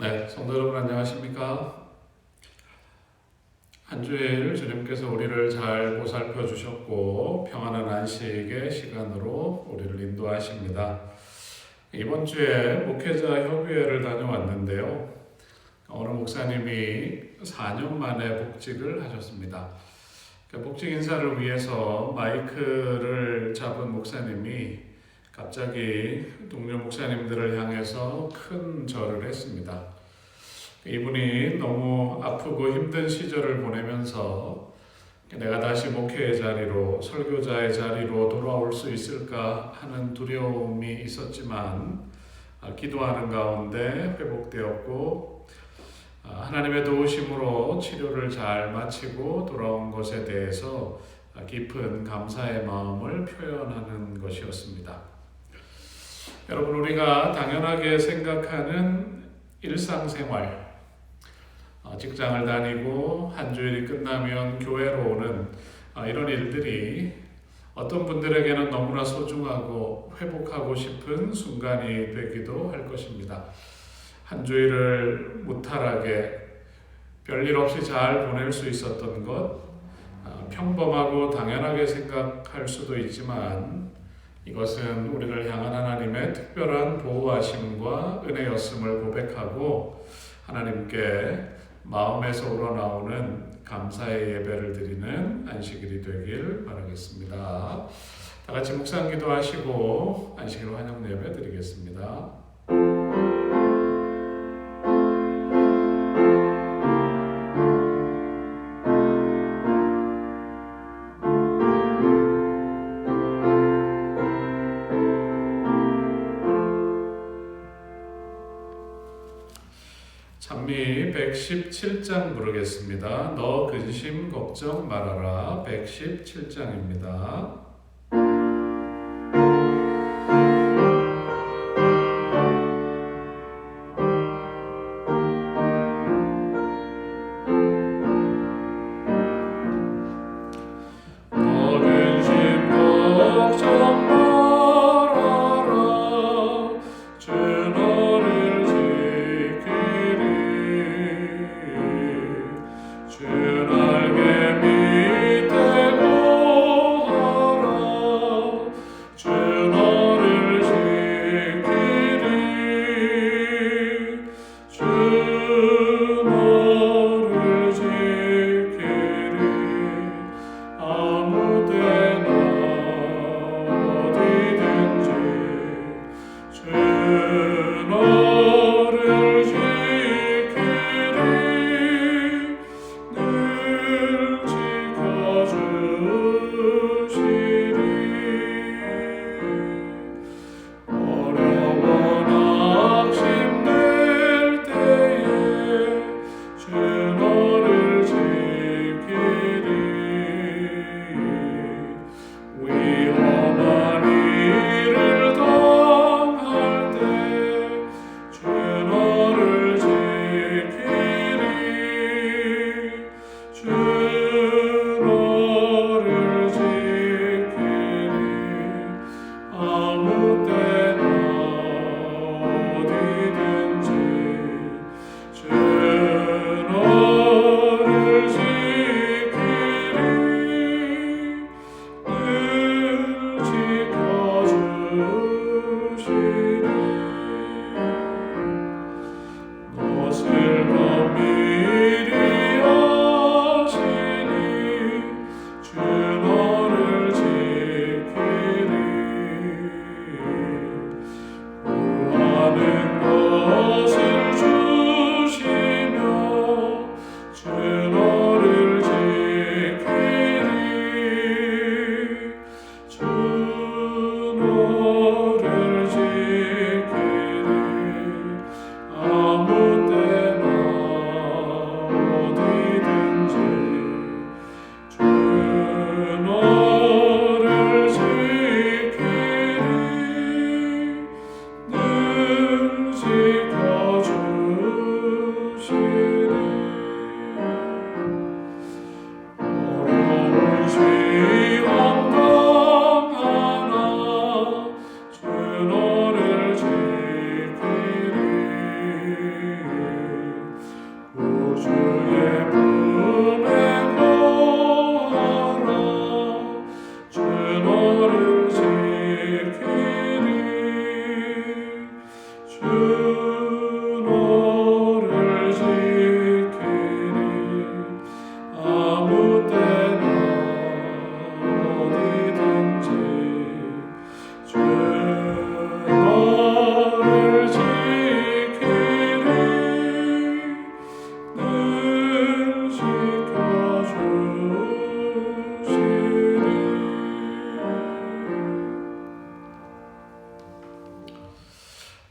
네, 성도 여러분 안녕하십니까? 한 주일 주님께서 우리를 잘 보살펴 주셨고 평안한 안식의 시간으로 우리를 인도하십니다. 이번 주에 목회자 협의회를 다녀왔는데요. 어느 목사님이 4년 만에 복직을 하셨습니다. 복직 인사를 위해서 마이크를 잡은 목사님이 갑자기 동료 목사님들을 향해서 큰 절을 했습니다. 이분이 너무 아프고 힘든 시절을 보내면서 내가 다시 목회의 자리로, 설교자의 자리로 돌아올 수 있을까 하는 두려움이 있었지만 기도하는 가운데 회복되었고 하나님의 도우심으로 치료를 잘 마치고 돌아온 것에 대해서 깊은 감사의 마음을 표현하는 것이었습니다. 여러분, 우리가 당연하게 생각하는 일상생활, 직장을 다니고 한 주일이 끝나면 교회로 오는 이런 일들이 어떤 분들에게는 너무나 소중하고 회복하고 싶은 순간이 되기도 할 것입니다. 한 주일을 무탈하게 별일 없이 잘 보낼 수 있었던 것, 평범하고 당연하게 생각할 수도 있지만 이것은 우리를 향한 하나님의 특별한 보호하심과 은혜였음을 고백하고 하나님께 마음에서 우러나오는 감사의 예배를 드리는 안식일이 되길 바라겠습니다. 다 같이 묵상 기도하시고 안식일 환영 예배 드리겠습니다. 찬미 117장 부르겠습니다. 너 근심 걱정 말아라. 117장입니다. 주 날개 밑에 거하라.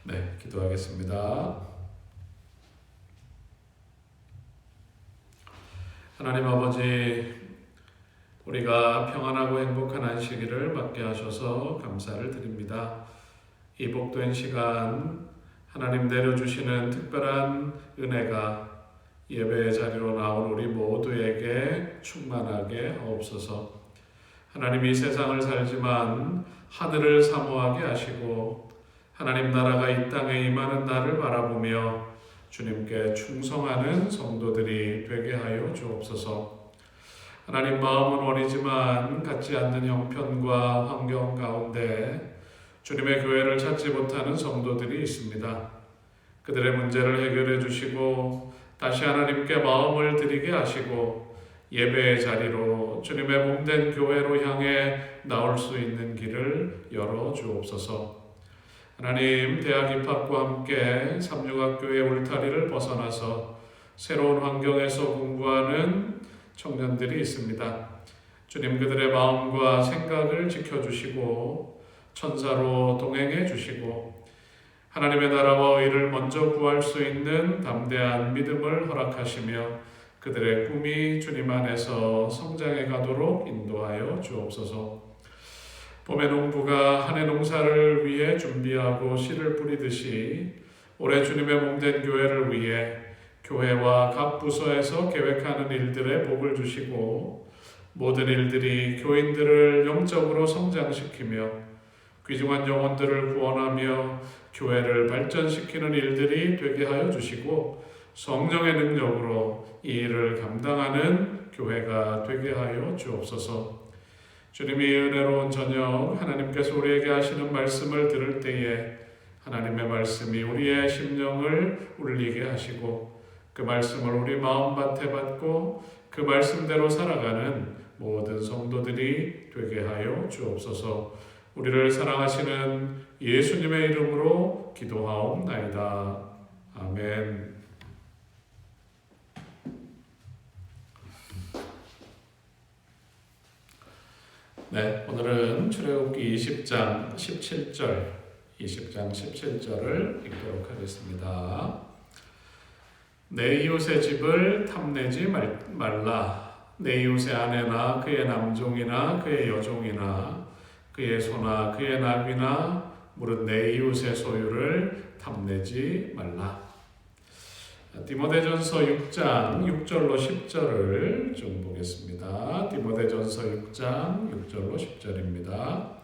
네, 기도하겠습니다. 하나님 아버지, 우리가 평안하고 행복한 안식일을 맞게 하셔서 감사를 드립니다. 이 복된 시간 하나님 내려주시는 특별한 은혜가 예배의 자리로 나온 우리 모두에게 충만하게 하옵소서. 하나님 이 세상을 살지만 하늘을 사모하게 하시고 하나님 나라가 이 땅에 임하는 날을 바라보며 주님께 충성하는 성도들이 되게 하여 주옵소서. 하나님 마음은 원이지만 같지 않는 형편과 환경 가운데 주님의 교회를 찾지 못하는 성도들이 있습니다. 그들의 문제를 해결해 주시고 다시 하나님께 마음을 드리게 하시고 예배의 자리로 주님의 몸된 교회로 향해 나올 수 있는 길을 열어 주옵소서. 하나님, 대학 입학과 함께 삼육학교의 울타리를 벗어나서 새로운 환경에서 공부하는 청년들이 있습니다. 주님, 그들의 마음과 생각을 지켜주시고 천사로 동행해 주시고 하나님의 나라와 의를 먼저 구할 수 있는 담대한 믿음을 허락하시며 그들의 꿈이 주님 안에서 성장해 가도록 인도하여 주옵소서. 봄의 농부가 한 해 농사를 위해 준비하고 씨를 뿌리듯이 올해 주님의 몸된 교회를 위해 교회와 각 부서에서 계획하는 일들에 복을 주시고 모든 일들이 교인들을 영적으로 성장시키며 귀중한 영혼들을 구원하며 교회를 발전시키는 일들이 되게 하여 주시고 성령의 능력으로 이 일을 감당하는 교회가 되게 하여 주옵소서. 주님이 은혜로운 저녁 하나님께서 우리에게 하시는 말씀을 들을 때에 하나님의 말씀이 우리의 심령을 울리게 하시고 그 말씀을 우리 마음밭에 받고 그 말씀대로 살아가는 모든 성도들이 되게 하여 주옵소서. 우리를 사랑하시는 예수님의 이름으로 기도하옵나이다. 아멘. 네, 오늘은 출애굽기 20장 17절을 읽도록 하겠습니다. 내 이웃의 집을 탐내지 말라. 내 이웃의 아내나 그의 남종이나 그의 여종이나 그의 소나 그의 나귀나 무릇 내 이웃의 소유를 탐내지 말라. 디모데전서 6장 6절로 10절을 좀 보겠습니다. 디모데전서 6장 6절로 10절입니다.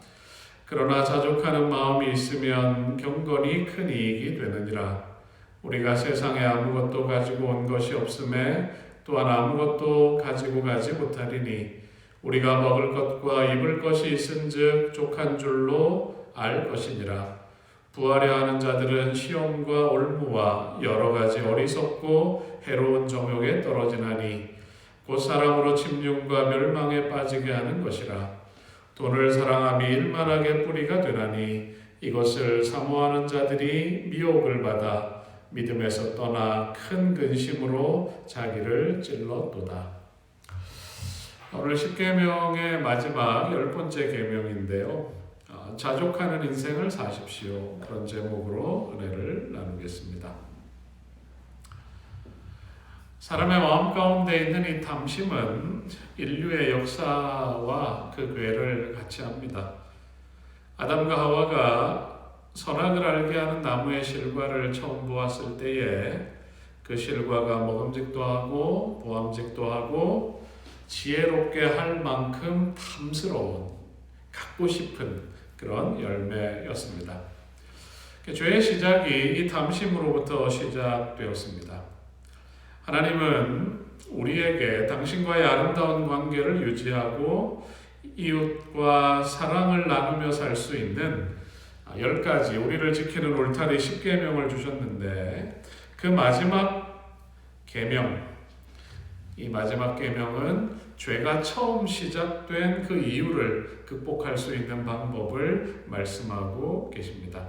그러나 자족하는 마음이 있으면 경건이 큰 이익이 되느니라. 우리가 세상에 아무것도 가지고 온 것이 없음에 또한 아무것도 가지고 가지 못하리니 우리가 먹을 것과 입을 것이 있은즉 족한 줄로 알 것이니라. 부하려 하는 자들은 시험과 올무와 여러 가지 어리석고 해로운 정욕에 떨어지나니 곧 사람으로 침륜과 멸망에 빠지게 하는 것이라. 돈을 사랑함이 일만하게 뿌리가 되나니 이것을 사모하는 자들이 미혹을 받아 믿음에서 떠나 큰 근심으로 자기를 찔렀도다. 오늘 10계명의 마지막 10번째 계명인데요. 자족하는 인생을 사십시오. 그런 제목으로 은혜를 나누겠습니다. 사람의 마음 가운데 있는 이 탐심은 인류의 역사와 그 궤를 같이 합니다. 아담과 하와가 선악을 알게 하는 나무의 실과를 처음 보았을 때에 그 실과가 먹음직도 하고 보암직도 하고 지혜롭게 할 만큼 탐스러운, 갖고 싶은 그런 열매였습니다. 죄의 시작이 이 탐심으로부터 시작되었습니다. 하나님은 우리에게 당신과의 아름다운 관계를 유지하고 이웃과 사랑을 나누며 살 수 있는 10가지 우리를 지키는 울타리 10계명을 주셨는데 그 마지막 계명, 이 마지막 계명은 죄가 처음 시작된 그 이유를 극복할 수 있는 방법을 말씀하고 계십니다.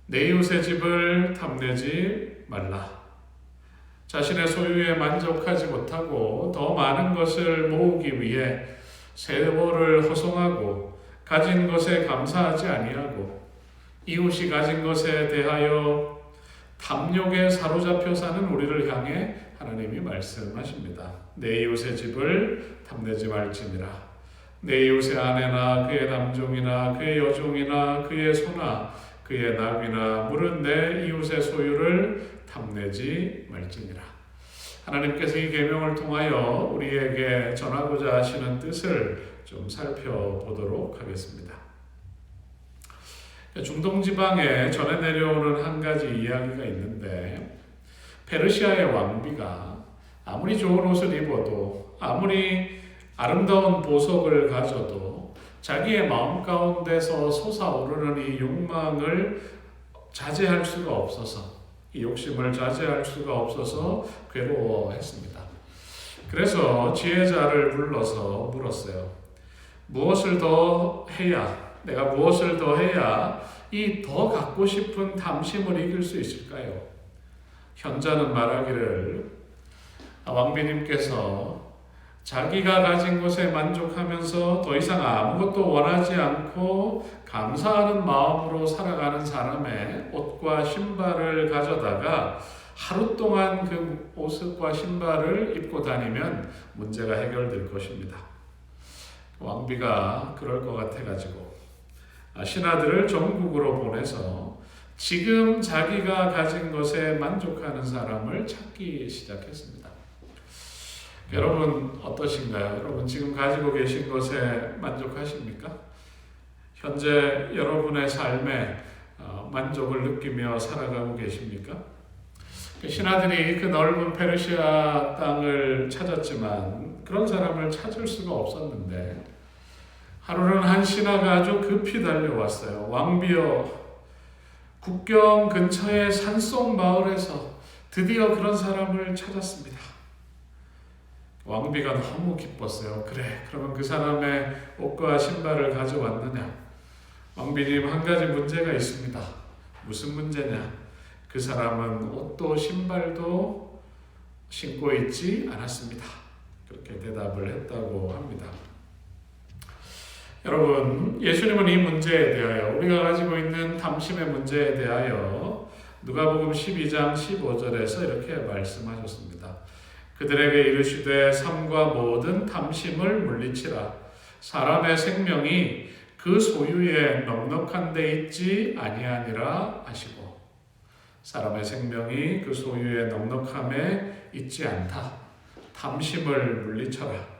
내 이웃의 집을 탐내지 말라. 자신의 소유에 만족하지 못하고 더 많은 것을 모으기 위해 세월을 허송하고 가진 것에 감사하지 아니하고 이웃이 가진 것에 대하여 탐욕에 사로잡혀 사는 우리를 향해 하나님이 말씀하십니다. 내 이웃의 집을 탐내지 말지니라. 내 이웃의 아내나 그의 남종이나 그의 여종이나 그의 소나 그의 나귀나 물은 내 이웃의 소유를 탐내지 말지니라. 하나님께서 이 계명을 통하여 우리에게 전하고자 하시는 뜻을 좀 살펴보도록 하겠습니다. 중동 지방에 전해 내려오는 한 가지 이야기가 있는데, 페르시아의 왕비가 아무리 좋은 옷을 입어도, 아무리 아름다운 보석을 가져도 자기의 마음 가운데서 솟아오르는 이 욕망을 자제할 수가 없어서, 이 욕심을 자제할 수가 없어서 괴로워했습니다. 그래서 지혜자를 불러서 물었어요. 무엇을 더 해야, 내가 무엇을 더 해야 이 더 갖고 싶은 탐심을 이길 수 있을까요? 현자는 말하기를, 왕비님께서 자기가 가진 것에 만족하면서 더 이상 아무것도 원하지 않고 감사하는 마음으로 살아가는 사람의 옷과 신발을 가져다가 하루 동안 그 옷과 신발을 입고 다니면 문제가 해결될 것입니다. 왕비가 그럴 것 같아가지고 신하들을 전국으로 보내서 지금 자기가 가진 것에 만족하는 사람을 찾기 시작했습니다. 여러분 어떠신가요? 여러분 지금 가지고 계신 것에 만족하십니까? 현재 여러분의 삶에 만족을 느끼며 살아가고 계십니까? 신하들이 그 넓은 페르시아 땅을 찾았지만 그런 사람을 찾을 수가 없었는데, 하루는 한 신하가 아주 급히 달려왔어요. 왕비여, 국경 근처의 산속 마을에서 드디어 그런 사람을 찾았습니다. 왕비가 너무 기뻤어요. 그래, 그러면 그 사람의 옷과 신발을 가져왔느냐? 왕비님, 한 가지 문제가 있습니다. 무슨 문제냐? 그 사람은 옷도 신발도 신고 있지 않았습니다. 그렇게 대답을 했다고 합니다. 여러분, 예수님은 이 문제에 대하여, 우리가 가지고 있는 탐심의 문제에 대하여 누가복음 12장 15절에서 이렇게 말씀하셨습니다. 그들에게 이르시되 삼가 모든 탐심을 물리치라. 사람의 생명이 그 소유에 넉넉한 데 있지 아니하니라 하시고, 사람의 생명이 그 소유에 넉넉함에 있지 않다. 탐심을 물리쳐라.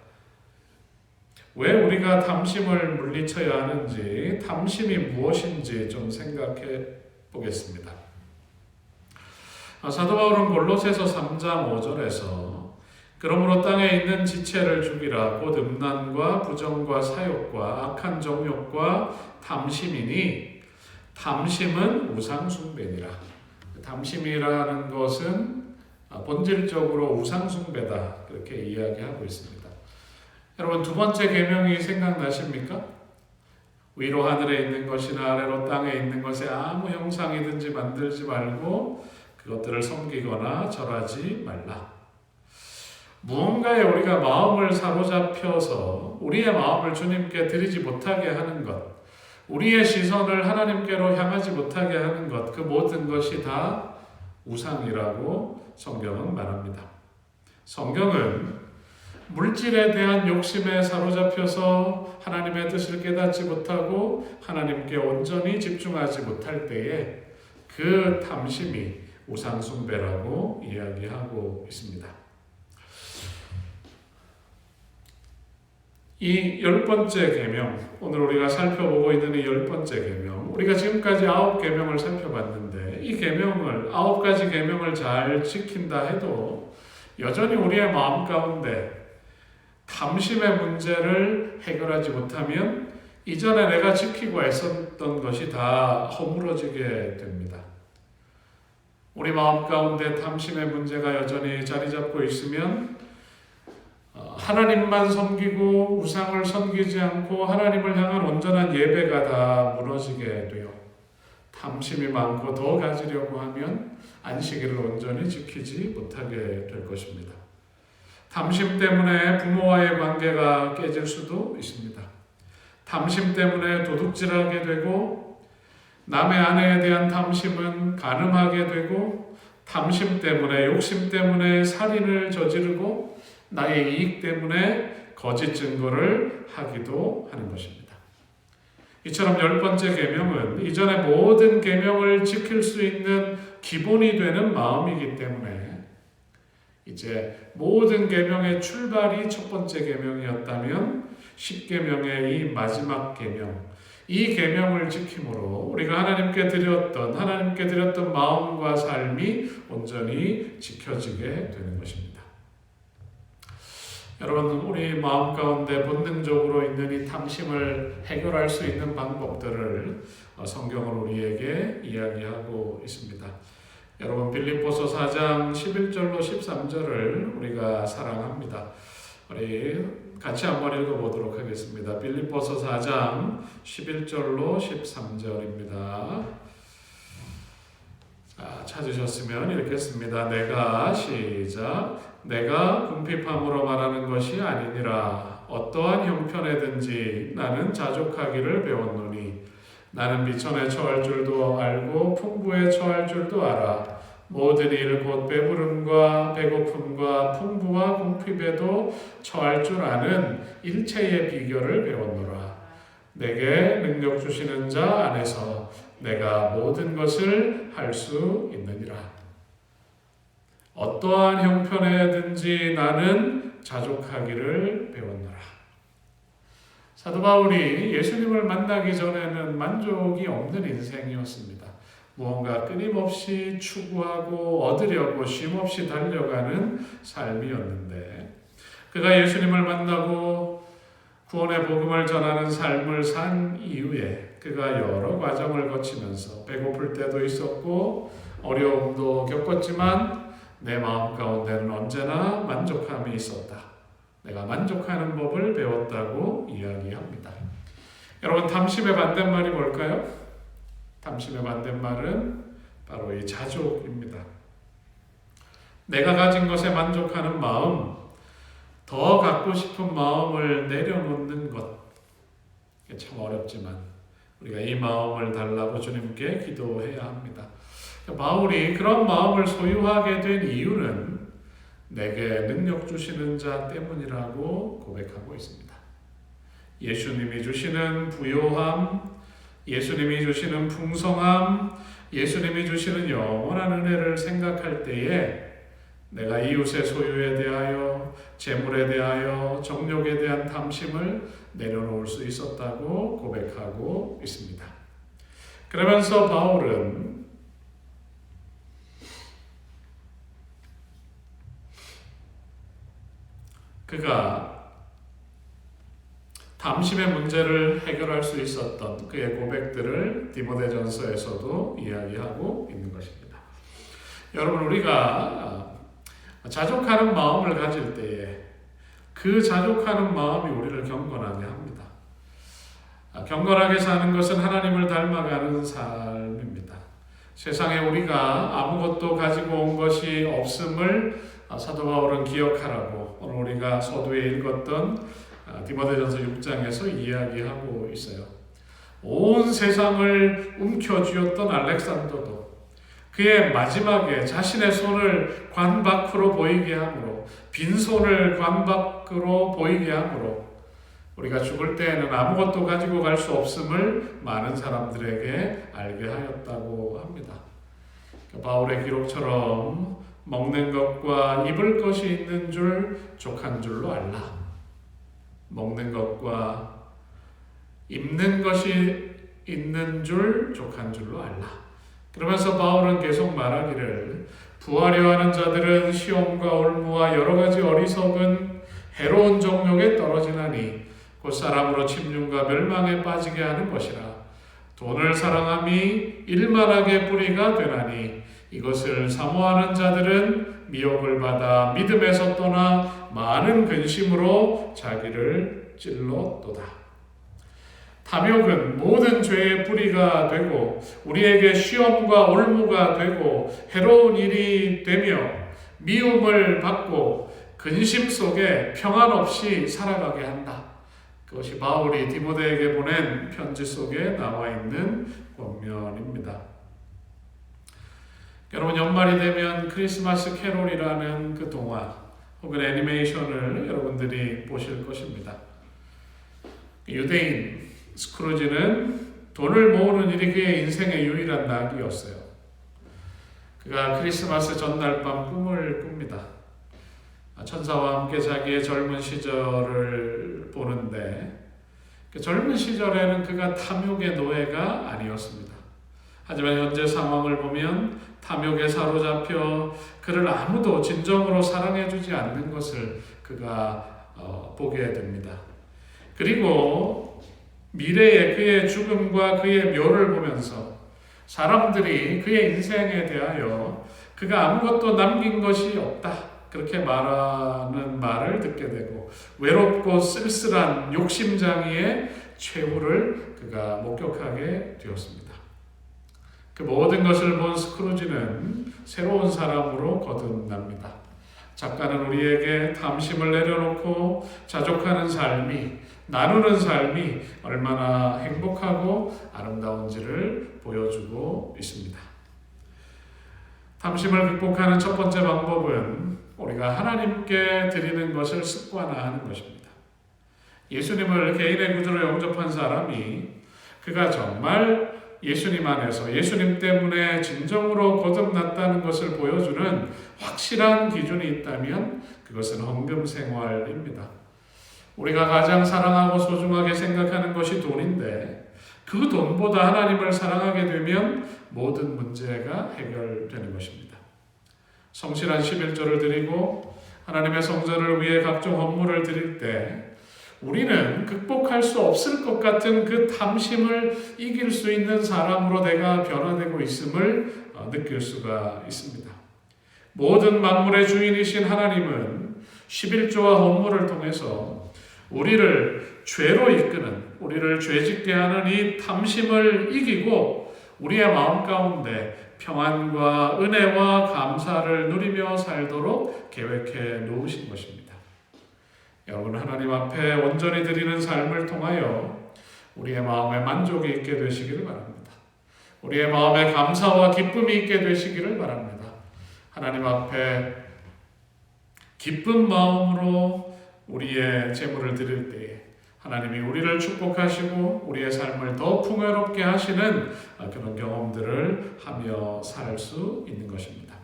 왜 우리가 탐심을 물리쳐야 하는지, 탐심이 무엇인지 좀 생각해 보겠습니다. 사도 바울은 골로새서 3장 5절에서 그러므로 땅에 있는 지체를 죽이라. 곧 음란과 부정과 사욕과 악한 정욕과 탐심이니 탐심은 우상숭배니라. 탐심이라는 것은 본질적으로 우상숭배다, 그렇게 이야기하고 있습니다. 여러분, 두 번째 계명이 생각나십니까? 위로 하늘에 있는 것이나 아래로 땅에 있는 것에 아무 형상이든지 만들지 말고 그것들을 섬기거나 절하지 말라. 무언가에 우리가 마음을 사로잡혀서 우리의 마음을 주님께 드리지 못하게 하는 것, 우리의 시선을 하나님께로 향하지 못하게 하는 것, 그 모든 것이 다 우상이라고 성경은 말합니다. 성경은 물질에 대한 욕심에 사로잡혀서 하나님의 뜻을 깨닫지 못하고 하나님께 온전히 집중하지 못할 때에 그 탐심이 우상숭배라고 이야기하고 있습니다. 이 10번째 계명, 오늘 우리가 살펴보고 있는 이 10번째 계명, 우리가 지금까지 9계명을 살펴봤는데 이 계명을, 9가지 계명을 잘 지킨다 해도 여전히 우리의 마음 가운데 탐심의 문제를 해결하지 못하면 이전에 내가 지키고 애썼던 것이 다 허물어지게 됩니다. 우리 마음 가운데 탐심의 문제가 여전히 자리 잡고 있으면 하나님만 섬기고 우상을 섬기지 않고 하나님을 향한 온전한 예배가 다 무너지게 돼요. 탐심이 많고 더 가지려고 하면 안식일을 온전히 지키지 못하게 될 것입니다. 탐심 때문에 부모와의 관계가 깨질 수도 있습니다. 탐심 때문에 도둑질하게 되고 남의 아내에 대한 탐심은 간음하게 되고, 탐심 때문에, 욕심 때문에 살인을 저지르고, 나의 이익 때문에 거짓 증거를 하기도 하는 것입니다. 이처럼 10번째 계명은 이전의 모든 계명을 지킬 수 있는 기본이 되는 마음이기 때문에, 이제 모든 계명의 출발이 첫 번째 계명이었다면 10계명의 이 마지막 계명, 이 계명을 지킴으로 우리가 하나님께 드렸던 마음과 삶이 온전히 지켜지게 되는 것입니다. 여러분, 우리 마음 가운데 본능적으로 있는 이 탐심을 해결할 수 있는 방법들을 성경은 우리에게 이야기하고 있습니다. 여러분, 빌립보서 4장 11절로 13절을 우리가 사랑합니다. 우리 같이 한번 읽어보도록 하겠습니다. 빌립보서 4장 11절로 13절입니다. 찾으셨으면 읽겠습니다. 내가 궁핍함으로 말하는 것이 아니니라. 어떠한 형편에든지 나는 자족하기를 배웠노니 나는 비천에 처할 줄도 알고 풍부에 처할 줄도 알아. 모든 일 곧 배부름과 배고픔과 풍부와 궁핍에도 처할 줄 아는 일체의 비결을 배웠노라. 내게 능력 주시는 자 안에서 내가 모든 것을 할 수 있느니라. 어떠한 형편에든지 나는 자족하기를 배웠노라. 사도 바울이 예수님을 만나기 전에는 만족이 없는 인생이었습니다. 무언가 끊임없이 추구하고 얻으려고 쉼없이 달려가는 삶이었는데, 그가 예수님을 만나고 구원의 복음을 전하는 삶을 산 이후에 그가 여러 과정을 거치면서 배고플 때도 있었고 어려움도 겪었지만 내 마음 가운데는 언제나 만족함이 있었다. 내가 만족하는 법을 배웠다고 이야기합니다. 여러분, 탐심의 반대말이 뭘까요? 탐심의 반대말은 바로 이 자족입니다. 내가 가진 것에 만족하는 마음, 더 갖고 싶은 마음을 내려놓는 것. 참 어렵지만 우리가 이 마음을 달라고 주님께 기도해야 합니다. 바울이 그런 마음을 소유하게 된 이유는 내게 능력 주시는 자 때문이라고 고백하고 있습니다. 예수님이 주시는 부요함, 예수님이 주시는 풍성함, 예수님이 주시는 영원한 은혜를 생각할 때에 내가 이웃의 소유에 대하여, 재물에 대하여, 정욕에 대한 탐심을 내려놓을 수 있었다고 고백하고 있습니다. 그러면서 바울은 그가 탐심의 문제를 해결할 수 있었던 그의 고백들을 디모데전서에서도 이야기하고 있는 것입니다. 여러분, 우리가 자족하는 마음을 가질 때에 그 자족하는 마음이 우리를 경건하게 합니다. 경건하게 사는 것은 하나님을 닮아가는 삶입니다. 세상에 우리가 아무것도 가지고 온 것이 없음을 사도 바울은 기억하라고 오늘 우리가 서두에 읽었던 디모데전서 6장에서 이야기하고 있어요. 온 세상을 움켜쥐었던 알렉산더도 그의 마지막에 자신의 손을 관 밖으로 보이게 함으로, 빈손을 관 밖으로 보이게 함으로 우리가 죽을 때에는 아무것도 가지고 갈 수 없음을 많은 사람들에게 알게 하였다고 합니다. 바울의 기록처럼 먹는 것과 입을 것이 있는 줄 족한 줄로 알라. 먹는 것과 입는 것이 있는 줄 족한 줄로 알라. 그러면서 바울은 계속 말하기를, 부하려 하는 자들은 시험과 올무와 여러 가지 어리석은 해로운 정욕에 떨어지나니 곧 사람으로 침륜과 멸망에 빠지게 하는 것이라. 돈을 사랑함이 일만하게 뿌리가 되나니 이것을 사모하는 자들은 미혹을 받아 믿음에서 떠나 많은 근심으로 자기를 찔렀도다. 탐욕은 모든 죄의 뿌리가 되고 우리에게 시험과 올무가 되고 해로운 일이 되며 미움을 받고 근심 속에 평안 없이 살아가게 한다. 그것이 바울이 디모데에게 보낸 편지 속에 나와 있는 권면입니다. 여러분, 연말이 되면 크리스마스 캐롤이라는 그 동화 혹은 애니메이션을 여러분들이 보실 것입니다. 유대인 스크루지는 돈을 모으는 일이 그의 인생의 유일한 낙이었어요. 그가 크리스마스 전날 밤 꿈을 꿉니다. 천사와 함께 자기의 젊은 시절을 보는데 그 젊은 시절에는 그가 탐욕의 노예가 아니었습니다. 하지만 현재 상황을 보면 탐욕에 사로잡혀 그를 아무도 진정으로 사랑해주지 않는 것을 그가 보게 됩니다. 그리고 미래의 그의 죽음과 그의 묘를 보면서 사람들이 그의 인생에 대하여 그가 아무것도 남긴 것이 없다, 그렇게 말하는 말을 듣게 되고 외롭고 쓸쓸한 욕심장애의 최후를 그가 목격하게 되었습니다. 그 모든 것을 본 스크루지는 새로운 사람으로 거듭납니다. 작가는 우리에게 탐심을 내려놓고 자족하는 삶이, 나누는 삶이 얼마나 행복하고 아름다운지를 보여주고 있습니다. 탐심을 극복하는 첫 번째 방법은 우리가 하나님께 드리는 것을 습관화하는 것입니다. 예수님을 개인의 구주로 영접한 사람이 그가 정말 예수님 안에서 예수님 때문에 진정으로 거듭났다는 것을 보여주는 확실한 기준이 있다면 그것은 헌금 생활입니다. 우리가 가장 사랑하고 소중하게 생각하는 것이 돈인데 그 돈보다 하나님을 사랑하게 되면 모든 문제가 해결되는 것입니다. 성실한 11조를 드리고 하나님의 성전을 위해 각종 헌물을 드릴 때 우리는 극복할 수 없을 것 같은 그 탐심을 이길 수 있는 사람으로 내가 변화되고 있음을 느낄 수가 있습니다. 모든 만물의 주인이신 하나님은 11조와 헌물을 통해서 우리를 죄로 이끄는, 우리를 죄짓게 하는 이 탐심을 이기고 우리의 마음 가운데 평안과 은혜와 감사를 누리며 살도록 계획해 놓으신 것입니다. 여러분, 하나님 앞에 온전히 드리는 삶을 통하여 우리의 마음에 만족이 있게 되시기를 바랍니다. 우리의 마음에 감사와 기쁨이 있게 되시기를 바랍니다. 하나님 앞에 기쁜 마음으로 우리의 재물을 드릴 때에 하나님이 우리를 축복하시고 우리의 삶을 더 풍요롭게 하시는 그런 경험들을 하며 살 수 있는 것입니다.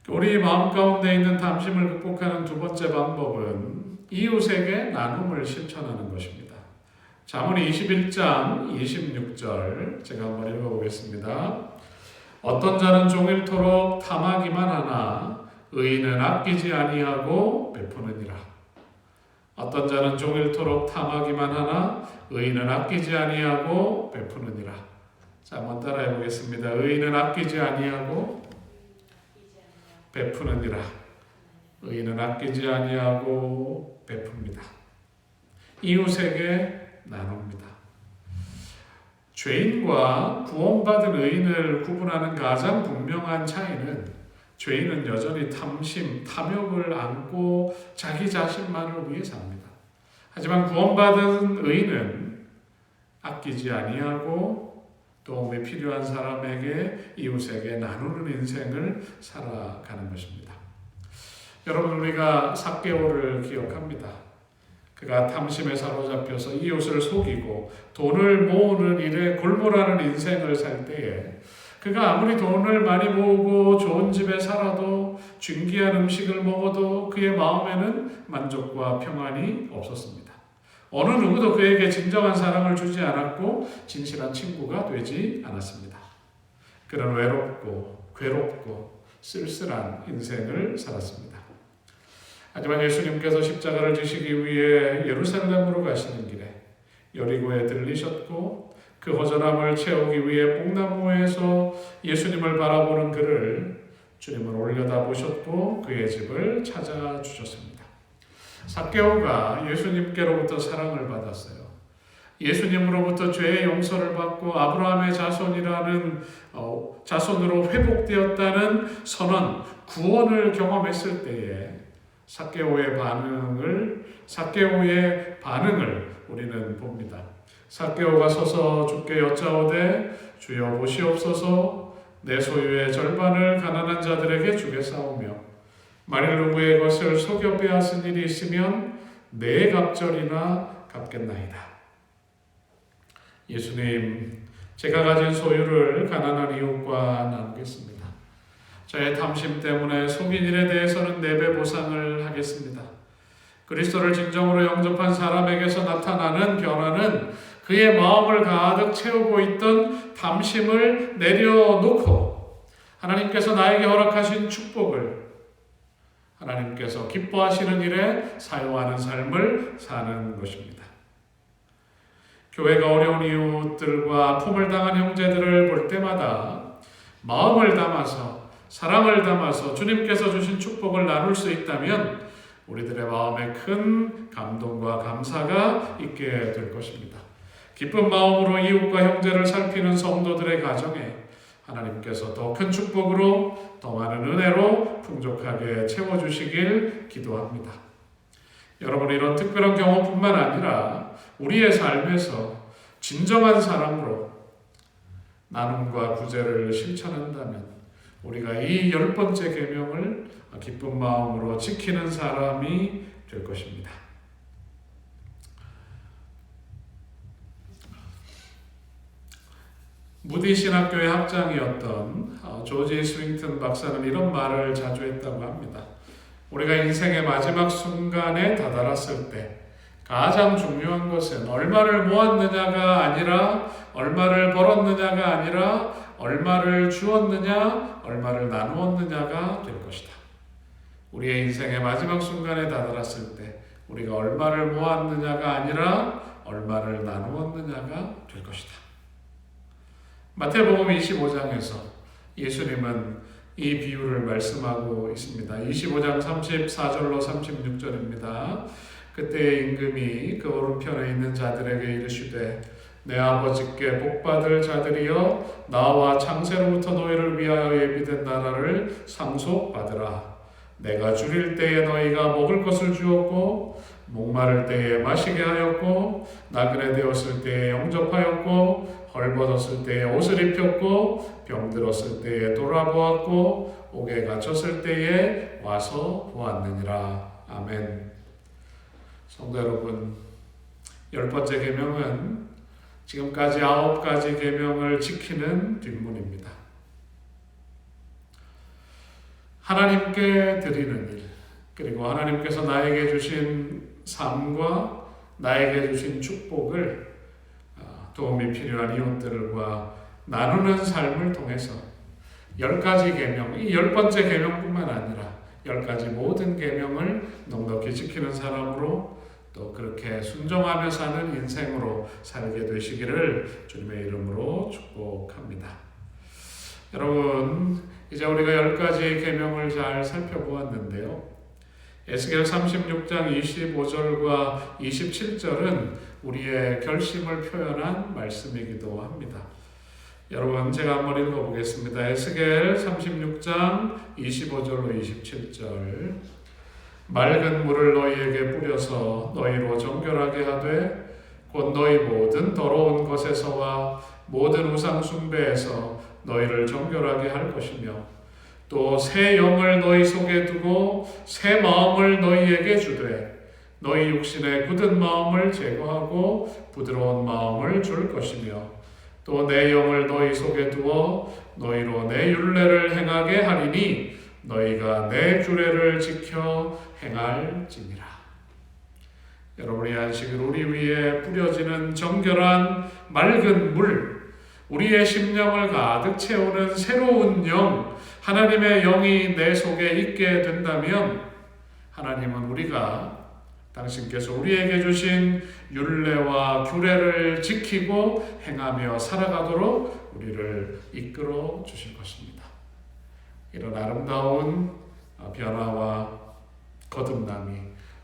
우리 마음 가운데 있는 탐심을 극복하는 두 번째 방법은 이웃에게 나눔을 실천하는 것입니다. 잠언 21장 26절 제가 한번 읽어보겠습니다. 어떤 자는 종일토록 탐하기만 하나 의인은 아끼지 아니하고 베푸느니라. 어떤 자는 종일토록 탐하기만 하나 의인은 아끼지 아니하고 베푸느니라. 자, 한번 따라해 보겠습니다. 의인은 아끼지 아니하고 베푸느니라. 의인은 아끼지 아니하고 베풉니다. 이웃에게 나눕니다. 죄인과 구원받은 의인을 구분하는 가장 분명한 차이는 죄인은 여전히 탐심, 탐욕을 안고 자기 자신만을 위해 삽니다. 하지만 구원받은 의인은 아끼지 아니하고 도움이 필요한 사람에게, 이웃에게 나누는 인생을 살아가는 것입니다. 여러분, 우리가 삭개오를 기억합니다. 그가 탐심에 사로잡혀서 이웃을 속이고 돈을 모으는 일에 골몰하는 인생을 살 때에 그가 아무리 돈을 많이 모으고 좋은 집에 살아도 진귀한 음식을 먹어도 그의 마음에는 만족과 평안이 없었습니다. 어느 누구도 그에게 진정한 사랑을 주지 않았고 진실한 친구가 되지 않았습니다. 그는 외롭고 괴롭고 쓸쓸한 인생을 살았습니다. 하지만 예수님께서 십자가를 지시기 위해 예루살렘으로 가시는 길에 여리고에 들리셨고 그 허전함을 채우기 위해 뽕나무에서 예수님을 바라보는 그를 주님은 올려다보셨고 그의 집을 찾아주셨습니다. 삭개오가 예수님께로부터 사랑을 받았어요. 예수님으로부터 죄의 용서를 받고 아브라함의 자손으로 회복되었다는 선언, 구원을 경험했을 때에 삭개오의 반응을 우리는 봅니다. 삭개오가 서서 주께 여짜오되 주여 보시옵소서 내 소유의 절반을 가난한 자들에게 주겠사오며 만일 누구의 것을 속여 빼앗은 일이 있으면 네 갑절이나 갚겠나이다. 예수님, 제가 가진 소유를 가난한 이웃과 나누겠습니다. 저의 탐심 때문에 속인 일에 대해서는 4배 보상을 하겠습니다. 그리스도를 진정으로 영접한 사람에게서 나타나는 변화는 그의 마음을 가득 채우고 있던 탐심을 내려놓고 하나님께서 나에게 허락하신 축복을 하나님께서 기뻐하시는 일에 사용하는 삶을 사는 것입니다. 교회가 어려운 이웃들과 아픔을 당한 형제들을 볼 때마다 마음을 담아서 사랑을 담아서 주님께서 주신 축복을 나눌 수 있다면 우리들의 마음에 큰 감동과 감사가 있게 될 것입니다. 기쁜 마음으로 이웃과 형제를 살피는 성도들의 가정에 하나님께서 더 큰 축복으로 더 많은 은혜로 풍족하게 채워주시길 기도합니다. 여러분, 이런 특별한 경험뿐만 아니라 우리의 삶에서 진정한 사랑으로 나눔과 구제를 실천한다면 우리가 이 10번째 계명을 기쁜 마음으로 지키는 사람이 될 것입니다. 무디 신학교의 학장이었던 조지 스윙턴 박사는 이런 말을 자주 했다고 합니다. 우리가 인생의 마지막 순간에 다다랐을 때 가장 중요한 것은 얼마를 모았느냐가 아니라 얼마를 벌었느냐가 아니라 얼마를 주었느냐 얼마를 나누었느냐가 될 것이다. 우리의 인생의 마지막 순간에 다다랐을 때 우리가 얼마를 모았느냐가 아니라 얼마를 나누었느냐가 될 것이다. 마태복음 25장에서 예수님은 이 비유를 말씀하고 있습니다. 25장 34절로 36절입니다. 그때 임금이 그 오른편에 있는 자들에게 이르시되 내 아버지께 복받을 자들이여 나와 창세로부터 너희를 위하여 예비된 나라를 상속받으라. 내가 줄일 때에 너희가 먹을 것을 주었고 목마를 때에 마시게 하였고 나그네 되었을 때에 영접하였고 헐벗었을 때에 옷을 입혔고 병들었을 때에 돌아보았고 옥에 갇혔을 때에 와서 보았느니라. 아멘. 성도 여러분, 10번째 계명은 지금까지 9가지 계명을 지키는 뒷문입니다. 하나님께 드리는 일, 그리고 하나님께서 나에게 주신 삶과 나에게 주신 축복을 도움이 필요한 이웃들과 나누는 삶을 통해서 10가지 계명, 이 10번째 계명뿐만 아니라 10가지 모든 계명을 넉넉히 지키는 사람으로 또 그렇게 순종하며 사는 인생으로 살게 되시기를 주님의 이름으로 축복합니다. 여러분, 이제 우리가 10가지 계명을 잘 살펴보았는데요. 에스겔 36장 25절과 27절은 우리의 결심을 표현한 말씀이기도 합니다. 여러분, 제가 한번 읽어보겠습니다. 에스겔 36장 25절로 27절. 맑은 물을 너희에게 뿌려서 너희로 정결하게 하되 곧 너희 모든 더러운 것에서와 모든 우상 숭배에서 너희를 정결하게 할 것이며 또 새 영을 너희 속에 두고 새 마음을 너희에게 주되 너희 육신의 굳은 마음을 제거하고 부드러운 마음을 줄 것이며 또 내 영을 너희 속에 두어 너희로 내 율례를 행하게 하리니 너희가 내 규례를 지켜 행할지니라. 여러분이 안식일 우리 위에 뿌려지는 정결한 맑은 물, 우리의 심령을 가득 채우는 새로운 영, 하나님의 영이 내 속에 있게 된다면 하나님은 우리가 당신께서 우리에게 주신 율례와 규례를 지키고 행하며 살아가도록 우리를 이끌어 주실 것입니다. 이런 아름다운 변화와 거듭남이,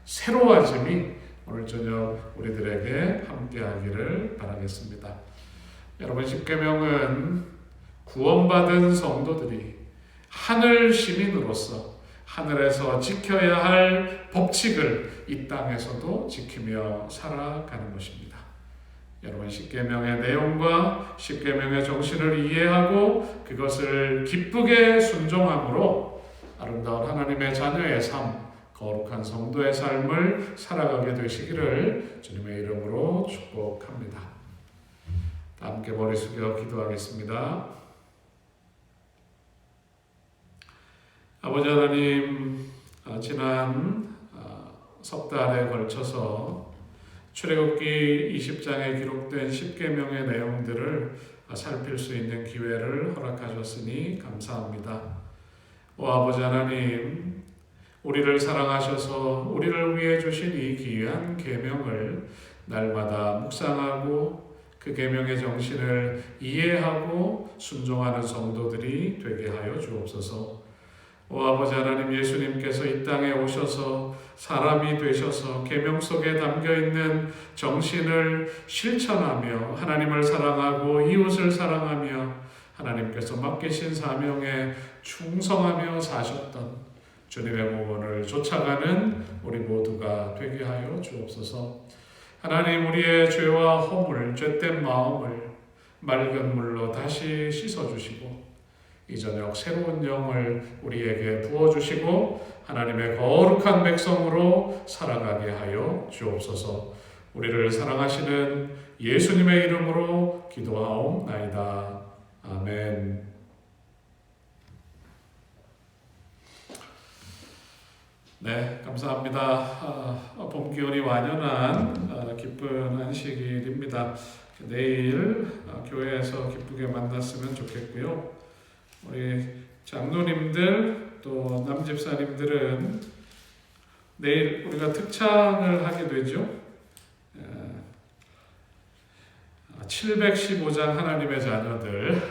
새로워짐이 오늘 저녁 우리들에게 함께하기를 바라겠습니다. 여러분, 십계명은 구원받은 성도들이 하늘 시민으로서 하늘에서 지켜야 할 법칙을 이 땅에서도 지키며 살아가는 것입니다. 여러분, 십계명의 내용과 십계명의 정신을 이해하고 그것을 기쁘게 순종함으로 아름다운 하나님의 자녀의 삶, 거룩한 성도의 삶을 살아가게 되시기를 주님의 이름으로 축복합니다. 함께 머리 숙여 기도하겠습니다. 아버지 하나님, 지난 석 달에 걸쳐서 출애굽기 20장에 기록된 십계명의 내용들을 살필 수 있는 기회를 허락하셨으니 감사합니다. 오 아버지 하나님, 우리를 사랑하셔서 우리를 위해 주신 이 귀한 계명을 날마다 묵상하고 그 계명의 정신을 이해하고 순종하는 성도들이 되게 하여 주옵소서. 오 아버지 하나님, 예수님께서 이 땅에 오셔서 사람이 되셔서 계명 속에 담겨있는 정신을 실천하며 하나님을 사랑하고 이웃을 사랑하며 하나님께서 맡기신 사명에 충성하며 사셨던 주님의 모본을 쫓아가는 우리 모두가 되게 하여 주옵소서. 하나님, 우리의 죄와 허물, 죄된 마음을 맑은 물로 다시 씻어주시고 이 저녁 새로운 영을 우리에게 부어주시고 하나님의 거룩한 백성으로 살아가게 하여 주옵소서. 우리를 사랑하시는 예수님의 이름으로 기도하옵나이다. 아멘. 네, 감사합니다. 봄 기운이 완연한 기쁜 안식일입니다. 내일 교회에서 기쁘게 만났으면 좋겠고요. 우리 장로님들 또 남집사님들은 내일 우리가 특창을 하게 되죠. 715장 하나님의 자녀들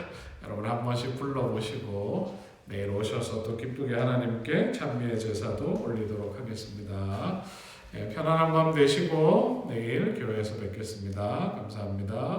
여러분 한 번씩 불러보시고 내일 오셔서 또 기쁘게 하나님께 찬미의 제사도 올리도록 하겠습니다. 편안한 밤 되시고 내일 교회에서 뵙겠습니다. 감사합니다.